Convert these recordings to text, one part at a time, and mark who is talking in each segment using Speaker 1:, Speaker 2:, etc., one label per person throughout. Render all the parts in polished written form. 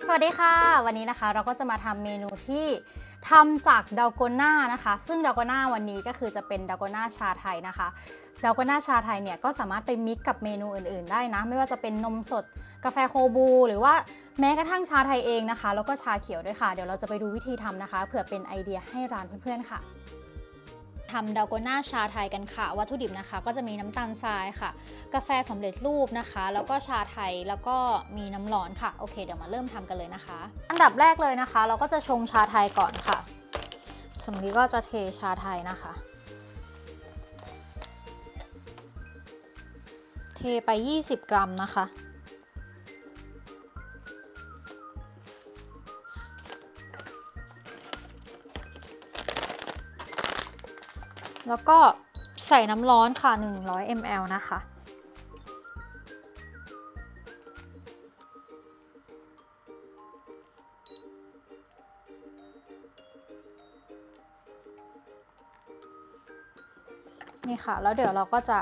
Speaker 1: สวัสดีค่ะวันนี้นะคะเราก็จะมาทำเมนูที่ทำจากดาลโกน่านะคะซึ่งดาลโกน่าวันนี้ก็คือจะเป็นดาลโกน่าชาไทยนะคะดาลโกน่าชาไทยเนี่ยก็สามารถไปมิกกับเมนูอื่นๆได้นะไม่ว่าจะเป็นนมสดกาแฟโคบูหรือว่าแม้กระทั่งชาไทยเองนะคะแล้วก็ชาเขียวด้วยค่ะเดี๋ยวเราจะไปดูวิธีทำนะคะเผื่อเป็นไอเดียให้ร้านเพื่อนๆค่ะทำดาลโกน่าชาไทยกันค่ะวัตถุดิบนะคะก็จะมีน้ำตาลทรายค่ะกาแฟสำเร็จรูปนะคะแล้วก็ชาไทยแล้วก็มีน้ำร้อนค่ะโอเคเดี๋ยวมาเริ่มทำกันเลยนะคะอันดับแรกเลยนะคะเราก็จะชงชาไทยก่อนค่ะสำลีก็จะเทชาไทยนะคะเทไป20 กรัมนะคะแล้วก็ใส่น้ำร้อนค่ะ100 ml นะคะนี่ค่ะแล้วเดี๋ยวเราก็จะ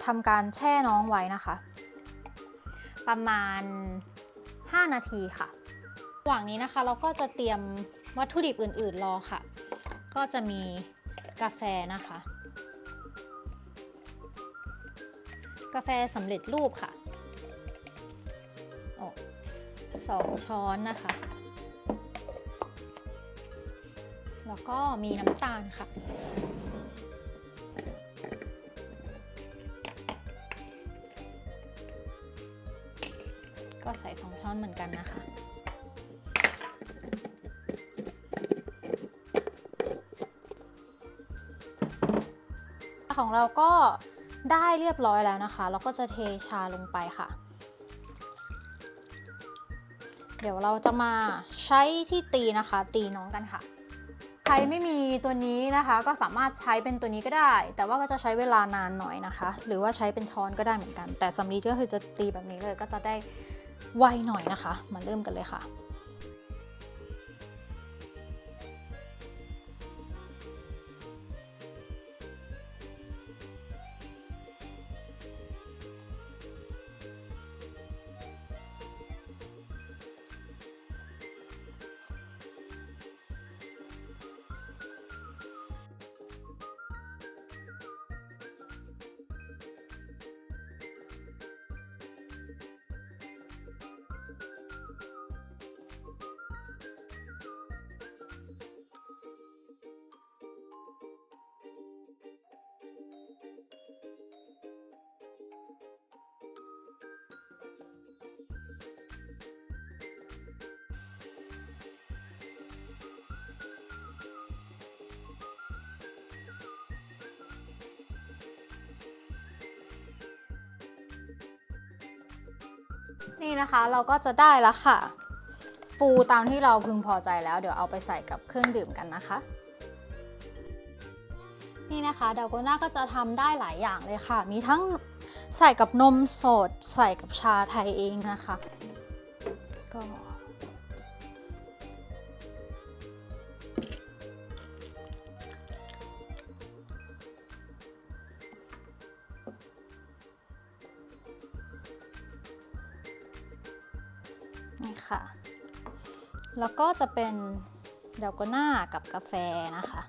Speaker 1: ทำการแช่น้องไว้นะคะประมาณ5 นาทีค่ะระหว่างนี้นะคะเราก็จะเตรียมวัตถุดิบอื่นๆรอค่ะก็จะมีกาแฟนะคะกาแฟสำเร็จรูปค่ะ2 ช้อนนะคะแล้วก็มีน้ำตาลค่ะก็ใส่2 ช้อนเหมือนกันนะคะของเราก็ได้เรียบร้อยแล้วนะคะเราก็จะเทชาลงไปค่ะเดี๋ยวเราจะมาใช้ที่ตีนะคะตีน้องกันค่ะใครไม่มีตัวนี้นะคะก็สามารถใช้เป็นตัวนี้ก็ได้แต่ว่าก็จะใช้เวลานานหน่อยนะคะหรือว่าใช้เป็นช้อนก็ได้เหมือนกันแต่สำลีก็คือจะตีแบบนี้เลยก็จะได้ไวหน่อยนะคะมาเริ่มกันเลยค่ะนี่นะคะเราก็จะได้แล้วค่ะฟูตามที่เราพึงพอใจแล้วเดี๋ยวเอาไปใส่กับเครื่องดื่มกันนะคะนี่นะคะดาลโกน่าก็จะทำได้หลายอย่างเลยค่ะมีทั้งใส่กับนมสดใส่กับชาไทยเองนะคะก็นี่ค่ะแล้วก็จะเป็นดาลโกน่ากับกาแฟนะคะ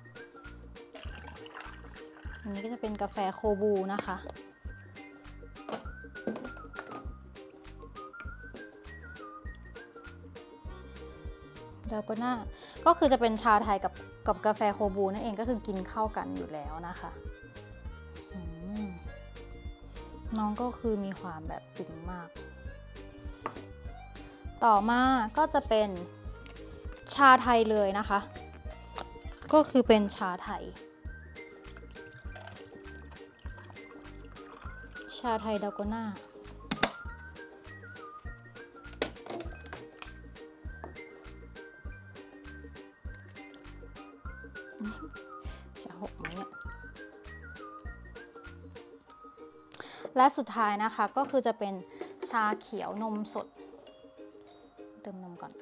Speaker 1: อันนี้ก็จะเป็นกาแฟโคบูนะคะดาลโกน่าก็คือจะเป็นชาไทยกับกาแฟโคบูนั่นเองก็คือกินเข้ากันอยู่แล้วนะคะน้องก็คือมีความแบบตึงมากต่อมาก็จะเป็นชาไทยเลยนะคะก็คือเป็นชาไทยดาลโกน่าจะหกไหมเนี่ยและสุดท้ายนะคะก็คือจะเป็นชาเขียวนมสดเติมนมก่อน น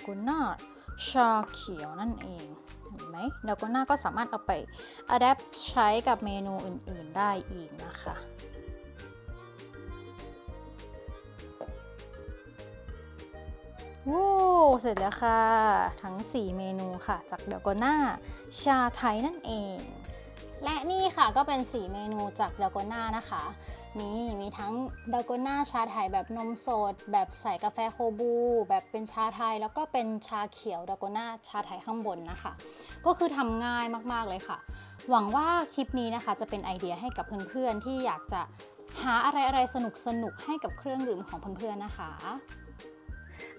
Speaker 1: โกน่าชาเขียวนั่นเองเห็นไหมดาโกน่าก็สามารถเอาไป adapt ใช้กับเมนูอื่นๆได้อีกนะคะว้าวเสร็จแล้วค่ะทั้ง4เมนูค่ะจากดาโกน่าชาไทยนั่นเองและนี่ค่ะก็เป็น4เมนูจากดาโกน่านะคะนี่มีทั้งดาโกน่าชาไทยแบบนมสดแบบใส่กาแฟโคบูแบบเป็นชาไทยแล้วก็เป็นชาเขียวดาโกน่าชาไทยข้างบนนะคะก็คือทำง่ายมากๆเลยค่ะหวังว่าคลิปนี้นะคะจะเป็นไอเดียให้กับเพื่อนๆที่อยากจะหาอะไรๆสนุกๆให้กับเครื่องดื่มของเพื่อนๆนะคะ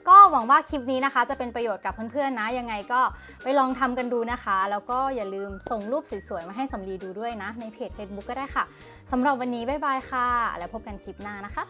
Speaker 1: ก็หวังว่าคลิปนี้นะคะจะเป็นประโยชน์กับเพื่อนๆนะยังไงก็ไปลองทำกันดูนะคะแล้วก็อย่าลืมส่งรูปสวยๆมาให้สำลีดูด้วยนะในเพจ Facebook ก็ได้ค่ะสำหรับวันนี้บ๊ายบายค่ะแล้วพบกันคลิปหน้านะคะ